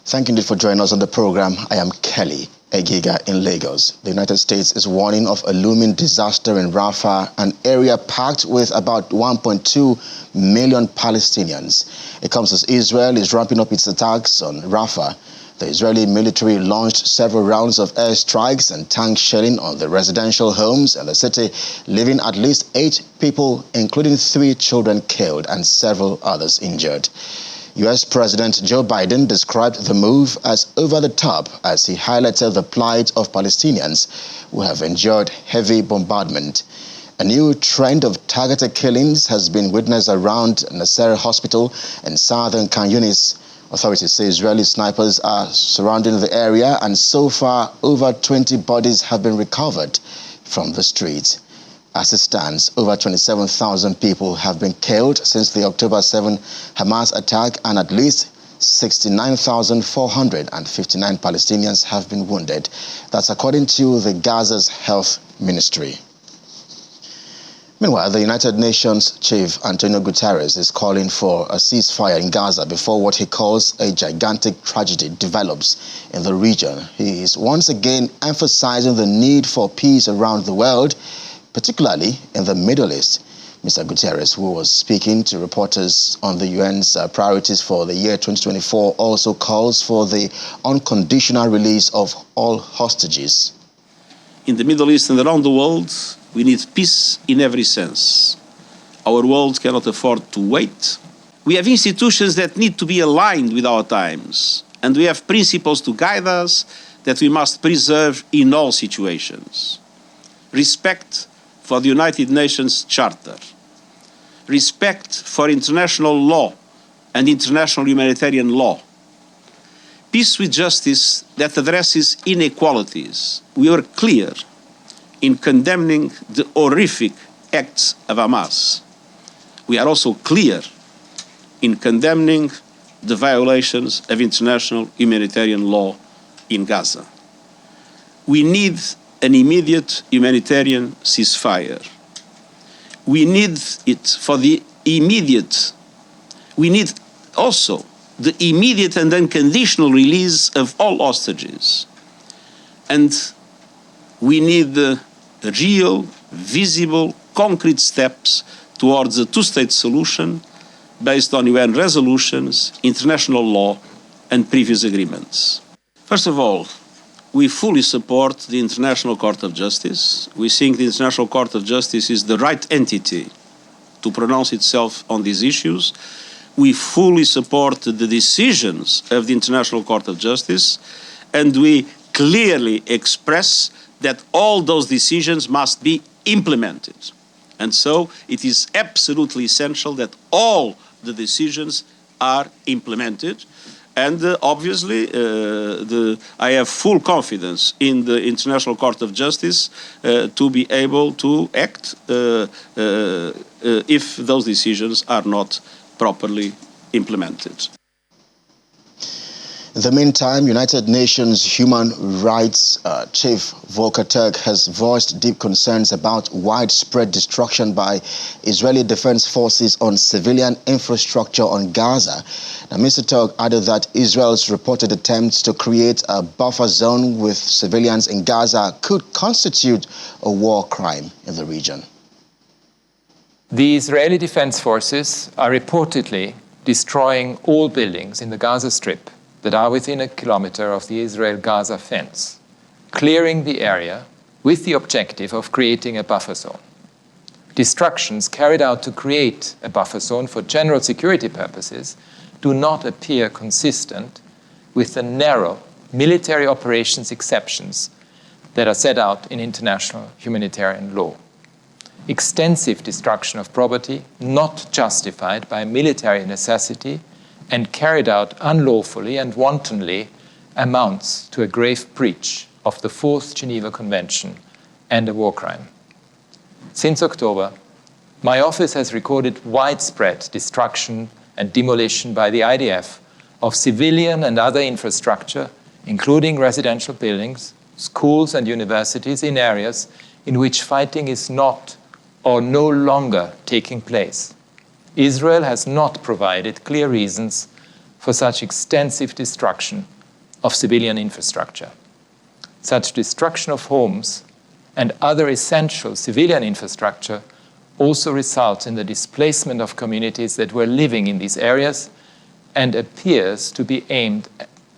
Thank you indeed for joining us on the program. I am Kelly Egiga in Lagos. The United States is warning of a looming disaster in Rafah, an area packed with about 1.2 million Palestinians. It comes as Israel is ramping up its attacks on Rafah. The Israeli military launched several rounds of airstrikes and tank shelling on the residential homes in the city, leaving at least 8 people, including 3 children, killed and several others injured. U.S. President Joe Biden described the move as over the top as he highlighted the plight of Palestinians who have endured heavy bombardment. A new trend of targeted killings has been witnessed around Nasser Hospital in southern Khan Yunis. Authorities say Israeli snipers are surrounding the area, and so far over 20 bodies have been recovered from the streets. As it stands, over 27,000 people have been killed since the October 7 Hamas attack, and at least 69,459 Palestinians have been wounded. That's according to the Gaza's health ministry. Meanwhile, the United Nations Chief Antonio Guterres is calling for a ceasefire in Gaza before what he calls a gigantic tragedy develops in the region. He is once again emphasizing the need for peace around the world, particularly in the Middle East. Mr. Guterres, who was speaking to reporters on the UN's priorities for the year 2024, also calls for the unconditional release of all hostages. In the Middle East and around the world, we need peace in every sense. Our world cannot afford to wait. We have institutions that need to be aligned with our times, and we have principles to guide us that we must preserve in all situations. Respect for the United Nations Charter, respect for international law and international humanitarian law, peace with justice that addresses inequalities. We were clear in condemning the horrific acts of Hamas. We are also clear in condemning the violations of international humanitarian law in Gaza. We need an immediate humanitarian ceasefire. We need it for the immediate. We need also the immediate and unconditional release of all hostages. And we need real, visible, concrete steps towards a two-state solution based on UN resolutions, international law, and previous agreements. First of all, we fully support the International Court of Justice. We think the International Court of Justice is the right entity to pronounce itself on these issues. We fully support the decisions of the International Court of Justice, and we clearly express that all those decisions must be implemented. And so it is absolutely essential that all the decisions are implemented. And obviously, I have full confidence in the International Court of Justice to be able to act if those decisions are not properly implemented. In the meantime, United Nations Human Rights Chief Volker Turk has voiced deep concerns about widespread destruction by Israeli Defense Forces on civilian infrastructure on Gaza. Now, Mr. Turk added that Israel's reported attempts to create a buffer zone with civilians in Gaza could constitute a war crime in the region. The Israeli Defense Forces are reportedly destroying all buildings in the Gaza Strip that are within a kilometer of the Israel-Gaza fence, clearing the area with the objective of creating a buffer zone. Destructions carried out to create a buffer zone for general security purposes do not appear consistent with the narrow military operations exceptions that are set out in international humanitarian law. Extensive destruction of property not justified by military necessity and carried out unlawfully and wantonly amounts to a grave breach of the Fourth Geneva Convention and a war crime. Since October, my office has recorded widespread destruction and demolition by the IDF of civilian and other infrastructure, including residential buildings, schools and universities in areas in which fighting is not or no longer taking place. Israel has not provided clear reasons for such extensive destruction of civilian infrastructure. Such destruction of homes and other essential civilian infrastructure also results in the displacement of communities that were living in these areas and appears to be aimed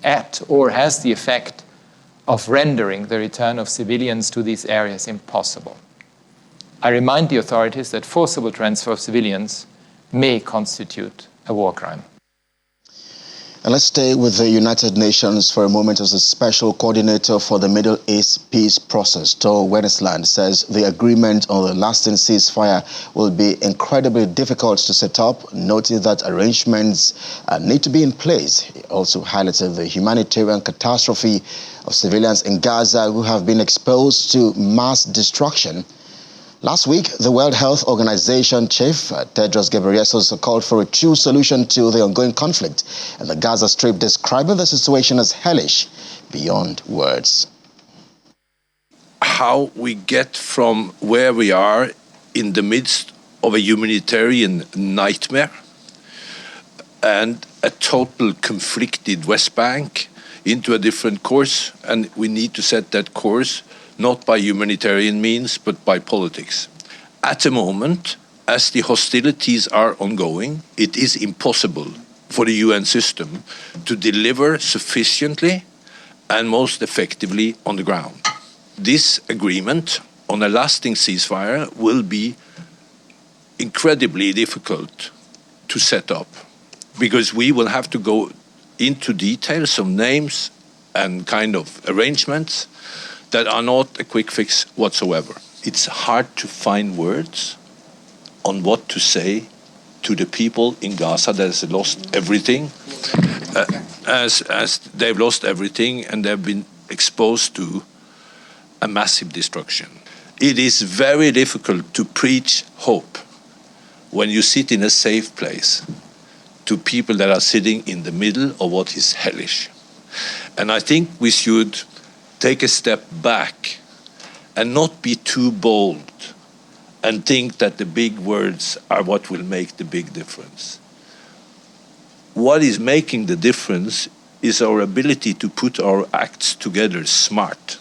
at or has the effect of rendering the return of civilians to these areas impossible. I remind the authorities that forcible transfer of civilians may constitute a war crime. And let's stay with the United Nations for a moment. As a special coordinator for the Middle East peace process, Tor Wennesland says the agreement on the lasting ceasefire will be incredibly difficult to set up, noting that arrangements need to be in place. He also highlighted the humanitarian catastrophe of civilians in Gaza who have been exposed to mass destruction. Last week, the World Health Organization chief, Tedros Ghebreyesus, called for a true solution to the ongoing conflict in the Gaza Strip, describing the situation as hellish beyond words. How we get from where we are in the midst of a humanitarian nightmare and a total conflicted West Bank into a different course, and we need to set that course not by humanitarian means, but by politics. At the moment, as the hostilities are ongoing, it is impossible for the UN system to deliver sufficiently and most effectively on the ground. This agreement on a lasting ceasefire will be incredibly difficult to set up, because we will have to go into details of names and kind of arrangements that are not a quick fix whatsoever. It's hard to find words on what to say to the people in Gaza that has lost everything, as they've lost everything and they've been exposed to a massive destruction. It is very difficult to preach hope when you sit in a safe place to people that are sitting in the middle of what is hellish. And I think we should take a step back and not be too bold and think that the big words are what will make the big difference. What is making the difference is our ability to put our acts together smart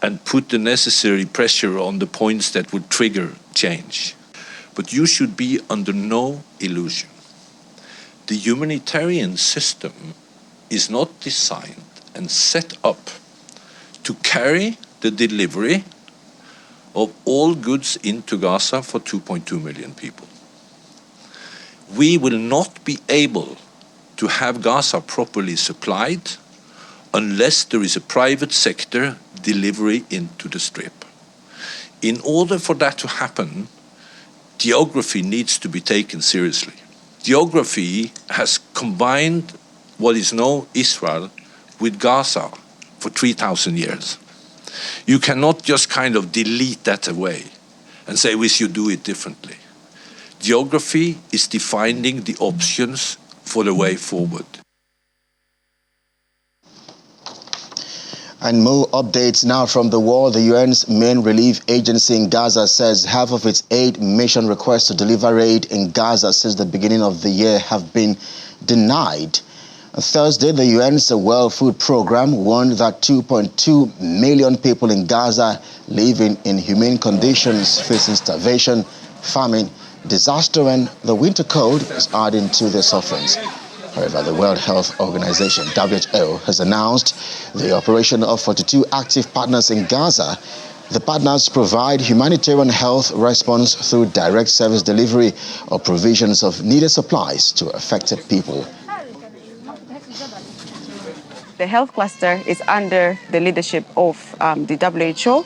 and put the necessary pressure on the points that would trigger change. But you should be under no illusion. The humanitarian system is not designed and set up to carry the delivery of all goods into Gaza for 2.2 million people. We will not be able to have Gaza properly supplied unless there is a private sector delivery into the Strip. In order for that to happen, geography needs to be taken seriously. Geography has combined what is known Israel with Gaza for 3,000 years. You cannot just kind of delete that away and say we should do it differently. Geography is defining the options for the way forward. And more updates now from the war. The UN's main relief agency in Gaza says half of its aid mission requests to deliver aid in Gaza since the beginning of the year have been denied. On Thursday, the UN's World Food Programme warned that 2.2 million people in Gaza live in inhumane conditions, facing starvation, famine, disaster, and the winter cold is adding to their sufferings. However, the World Health Organization, WHO, has announced the operation of 42 active partners in Gaza. The partners provide humanitarian health response through direct service delivery or provisions of needed supplies to affected people. The health cluster is under the leadership of the WHO,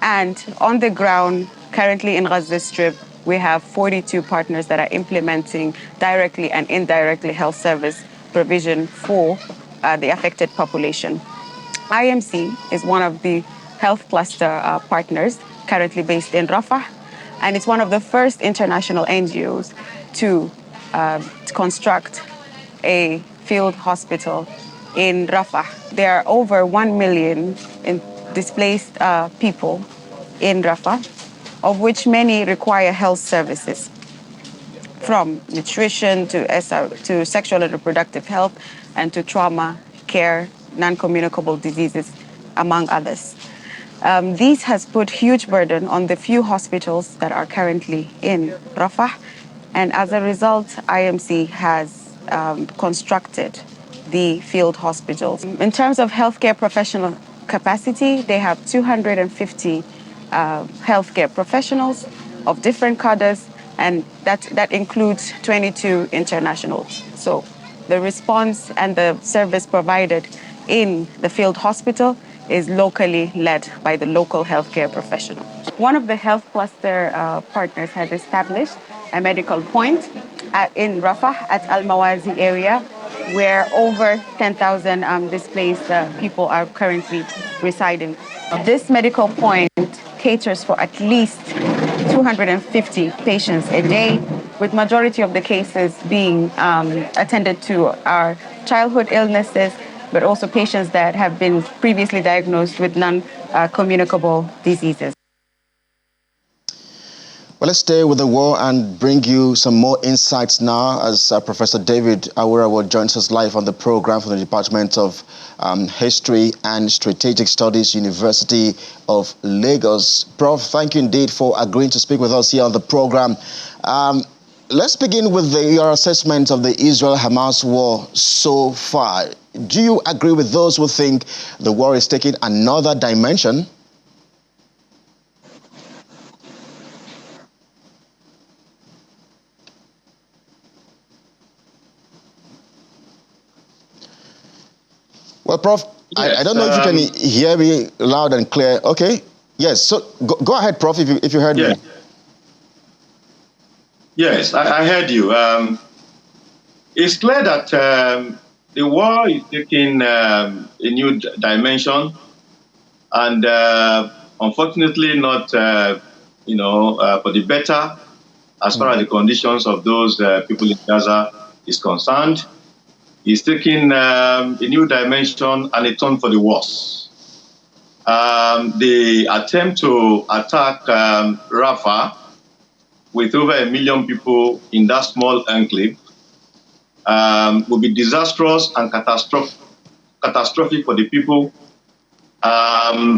and on the ground, currently in Gaza Strip, we have 42 partners that are implementing directly and indirectly health service provision for the affected population. IMC is one of the health cluster partners currently based in Rafah, and it's one of the first international NGOs to construct a field hospital in Rafah. There are over 1 million displaced people in Rafah, of which many require health services, from nutrition to sexual and reproductive health and to trauma care non-communicable diseases, among others. This has put huge burden on the few hospitals that are currently in Rafah, and as a result, IMC has constructed the field hospitals. In terms of healthcare professional capacity, they have 250 healthcare professionals of different cadres, and that includes 22 internationals. So the response and the service provided in the field hospital is locally led by the local healthcare professional. One of the health cluster partners has established a medical point in Rafah at Al-Mawazi area, where over 10,000 displaced people are currently residing. This medical point caters for at least 250 patients a day, with majority of the cases being attended to are childhood illnesses, but also patients that have been previously diagnosed with non-communicable diseases. Well, let's stay with the war and bring you some more insights now as Professor David Awurawo joins us live on the program from the Department of History and Strategic Studies, University of Lagos. Prof, thank you indeed for agreeing to speak with us here on the program. Let's begin with your assessment of the Israel-Hamas war so far. Do you agree with those who think the war is taking another dimension? Well, Prof, yes, I don't know if you can hear me loud and clear. Okay. Yes. So go ahead, Prof, if you heard me. Yes, I heard you. It's clear that the war is taking a new dimension, and unfortunately not, for the better as far as the conditions of those people in Gaza is concerned. It's taking a new dimension and a turn for the worse. The attempt to attack Rafah with over 1 million people in that small enclave will be disastrous and catastrophic for the people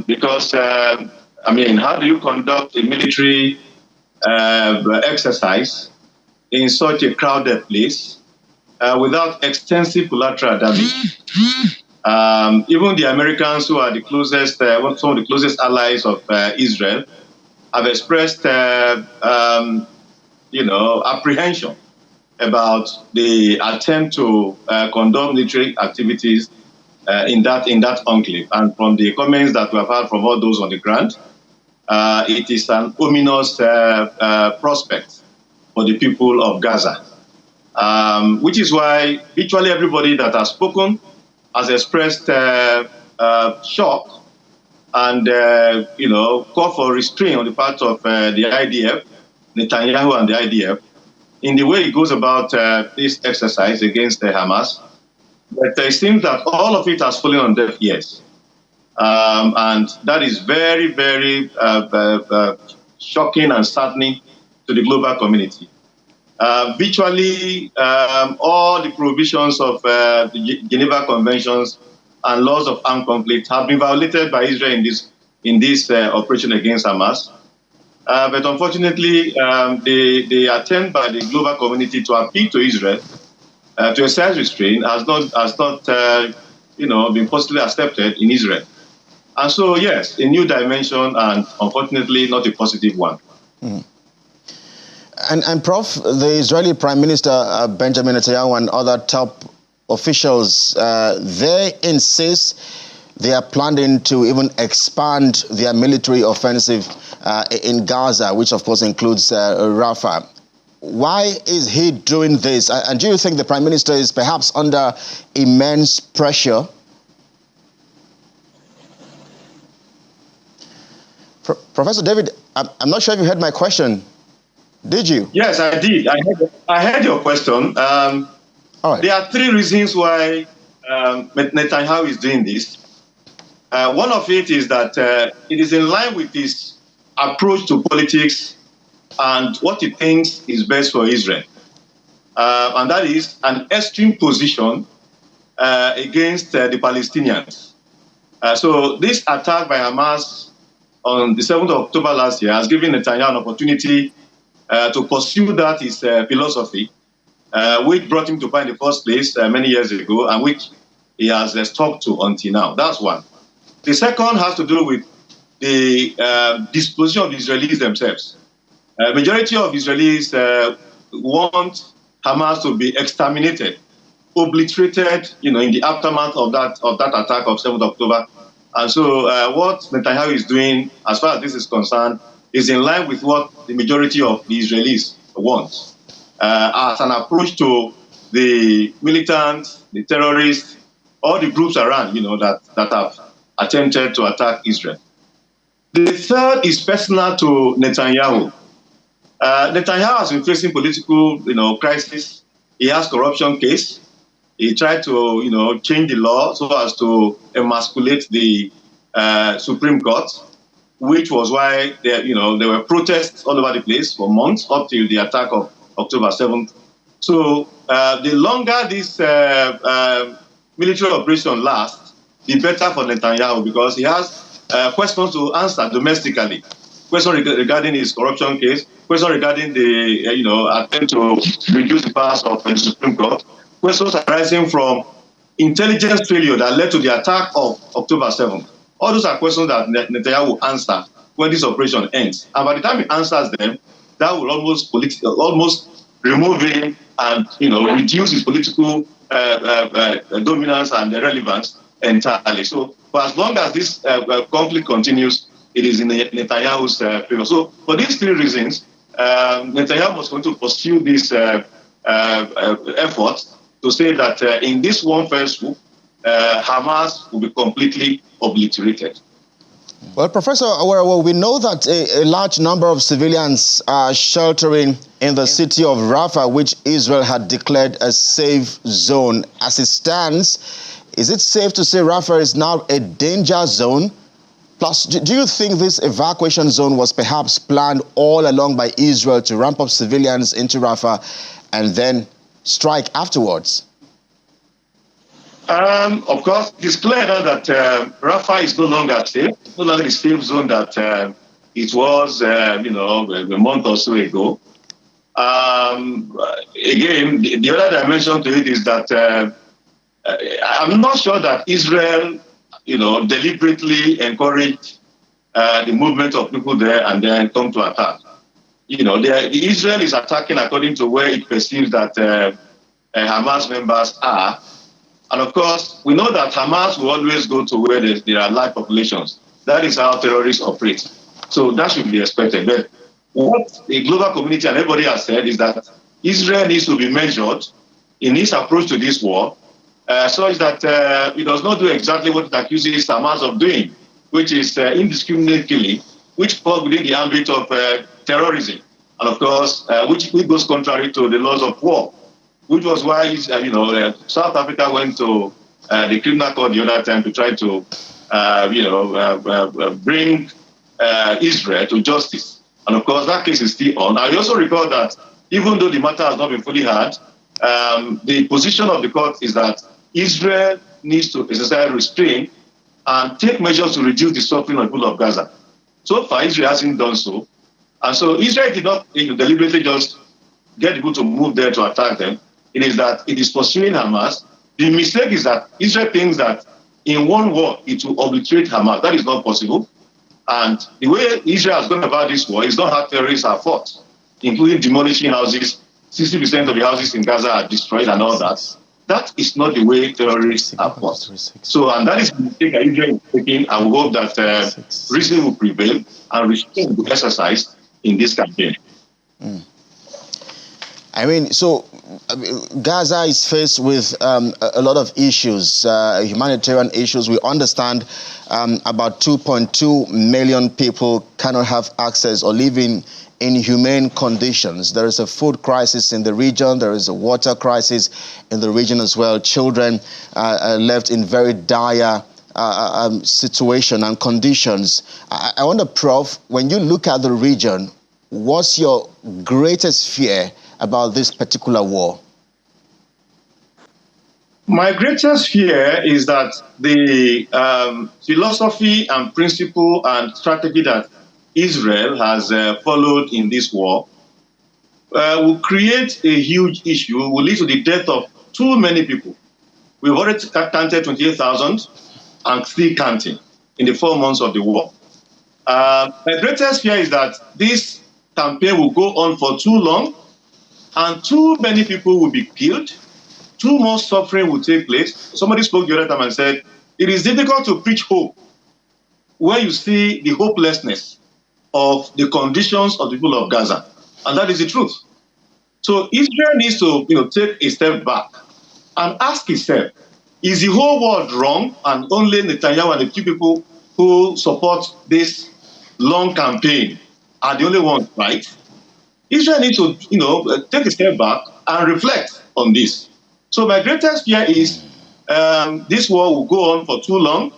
because, how do you conduct a military exercise in such a crowded place without extensive collateral damage? Even the Americans, who are the closest, some of the closest allies of Israel, have expressed, apprehension about the attempt to conduct military activities in that enclave. And from the comments that we have heard from all those on the ground, it is an ominous prospect for the people of Gaza, which is why virtually everybody that has spoken has expressed shock and call for restraint on the part of the IDF, Netanyahu and the IDF, in the way it goes about this exercise against the Hamas. But it seems that all of it has fallen on deaf ears. And that is very, very shocking and saddening to the global community. Virtually all the provisions of the Geneva Conventions and laws of armed conflict have been violated by Israel in this operation against Hamas. But unfortunately, the attempt by the global community to appeal to Israel to exercise restraint has not been positively accepted in Israel. And so, yes, a new dimension, and unfortunately not a positive one. Mm. And Prof, the Israeli Prime Minister Benjamin Netanyahu and other top officials, they insist they are planning to even expand their military offensive in Gaza, which of course includes Rafah. Why is he doing this? And do you think the Prime Minister is perhaps under immense pressure? Professor David, I'm not sure if you heard my question. Did you? Yes, I did. I heard your question. All right. There are three reasons why Netanyahu is doing this. One of it is that it is in line with his approach to politics and what he thinks is best for Israel. And that is an extreme position against the Palestinians. So this attack by Hamas on the 7th of October last year has given Netanyahu an opportunity to pursue that his philosophy, which brought him to power in the first place many years ago, and which he has stuck to until now. That's one. The second has to do with the disposition of the Israelis themselves. Majority of Israelis want Hamas to be exterminated, obliterated, in the aftermath of that attack of 7th October. And so what Netanyahu is doing, as far as this is concerned, is in line with what the majority of the Israelis want, as an approach to the militants, the terrorists, all the groups around, that have attempted to attack Israel. The third is personal to Netanyahu. Netanyahu has been facing political, crisis. He has corruption case. He tried to, change the law so as to emasculate the Supreme Court, which was why there were protests all over the place for months up till the attack of October 7th. So the longer this military operation lasts, the better for Netanyahu, because he has questions to answer domestically. Question regarding his corruption case, question regarding the attempt to reduce the powers of the Supreme Court, questions arising from intelligence failure that led to the attack of October 7th. All those are questions that Netanyahu will answer when this operation ends. And by the time he answers them, that will almost remove him and reduce his political dominance and relevance entirely. So for as long as this conflict continues, it is in Netanyahu's favor. So for these three reasons, Netanyahu was going to pursue this effort to say that in this one fell swoop, Hamas will be completely obliterated. Well, Professor, well, we know that a large number of civilians are sheltering in the city of Rafah, which Israel had declared a safe zone. As it stands, is it safe to say Rafah is now a danger zone? Plus, do you think this evacuation zone was perhaps planned all along by Israel to ramp up civilians into Rafah and then strike afterwards? Of course, it is clear now that Rafah is no longer safe, no longer the safe zone that it was, a month or so ago. Again, the other dimension to it is that I'm not sure that Israel, deliberately encouraged the movement of people there and then come to attack. The Israel is attacking according to where it perceives that Hamas members are. And of course, we know that Hamas will always go to where there are large populations. That is how terrorists operate. So that should be expected. But what the global community and everybody has said is that Israel needs to be measured in its approach to this war, such that it does not do exactly what it accuses Hamas of doing, which is indiscriminately, which falls within the ambit of terrorism. And of course, which goes contrary to the laws of war, which was why, South Africa went to the criminal court the other time to try to, bring Israel to justice. And of course, that case is still on. I also recall that even though the matter has not been fully heard, the position of the court is that Israel needs to exercise restraint and take measures to reduce the suffering of the people of Gaza. So far, Israel hasn't done so. And so Israel did not deliberately just get people to move there to attack them. It is that it is pursuing Hamas. The mistake is that Israel thinks that in one war it will obliterate Hamas. That is not possible. And the way Israel has gone about this war is not how terrorists are fought, including demolishing houses. 60% of the houses in Gaza are destroyed and all that. That is not the way terrorists are fought. So, and that is the mistake that Israel is taking, and we hope that reason will prevail and restraint will be exercised in this campaign. Gaza is faced with a lot of issues, humanitarian issues. We understand about 2.2 million people cannot have access or live in inhumane conditions. There is a food crisis in the region. There is a water crisis in the region as well. Children are left in very dire situation and conditions. I wonder, Prof, when you look at the region, what's your greatest fear about this particular war? My greatest fear is that the philosophy and principle and strategy that Israel has followed in this war will create a huge issue, will lead to the death of too many people. We've already counted 28,000 and still counting in the 4 months of the war. My greatest fear is that this campaign will go on for too long and too many people will be killed. Too much suffering will take place. Somebody spoke the other time and said, it is difficult to preach hope when you see the hopelessness of the conditions of the people of Gaza. And that is the truth. So Israel needs to take a step back and ask itself, is the whole world wrong and only Netanyahu and the few people who support this long campaign are the only ones right? Israel needs to take a step back and reflect on this. So my greatest fear is this war will go on for too long,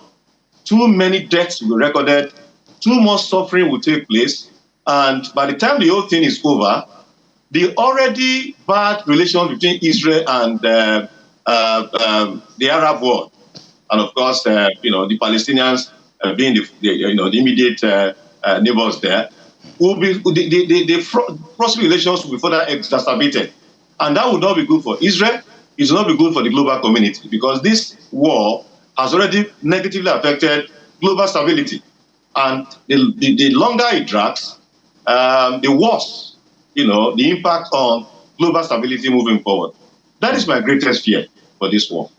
too many deaths will be recorded, too much suffering will take place, and by the time the whole thing is over, the already bad relations between Israel and the Arab world, and of course, the Palestinians being the immediate neighbors there, will be the prosperous relations will be further exacerbated, and that would not be good for Israel. It will not be good for the global community because this war has already negatively affected global stability, and the longer it drags, the worse the impact on global stability moving forward. That is my greatest fear for this war.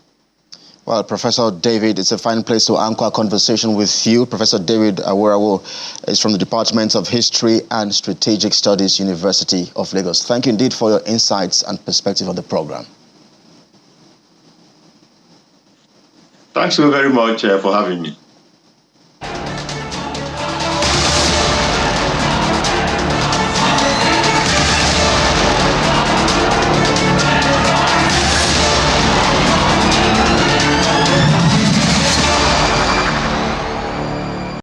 Well, Professor David, it's a fine place to anchor a conversation with you. Professor David Awurawo is from the Department of History and Strategic Studies, University of Lagos. Thank you indeed for your insights and perspective on the program. Thanks so very much for having me.